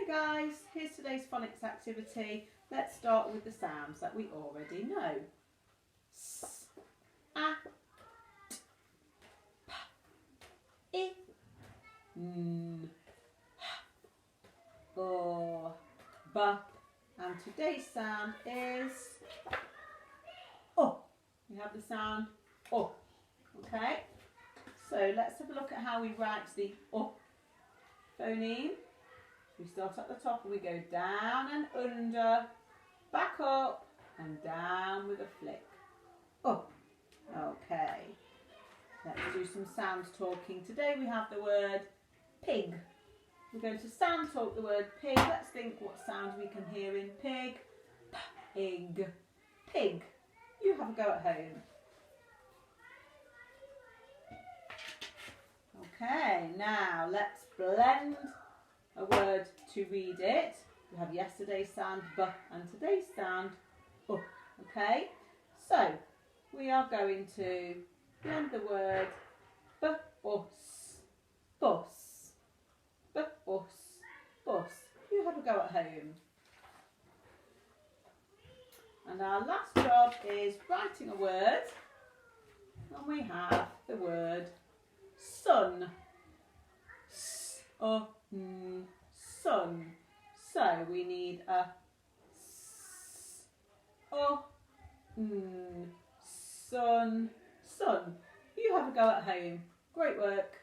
Okay guys, here's today's phonics activity. Let's start with the sounds that we already know. S, A, T, P, I, N, H, O, B, and today's sound is O. We have the sound O. Okay, so let's have a look at how we write the O phoneme. We start at the top and we go down and under, back up and down with a flick. Up. Okay. Let's do some sound talking. Today we have the word pig. We're going to sound talk the word pig. Let's think what sound we can hear in pig. Pig. Pig. You have a go at home. Okay, now let's blend a word to read it. We have yesterday's sound B and today's sound U. Okay, so we are going to blend the word b-us, bus, b-us, bus. You have a go at home. And our last job is writing a word, and we have the word sun. Sun. So we need a s, o, n, sun, sun. You have a go at home. Great work.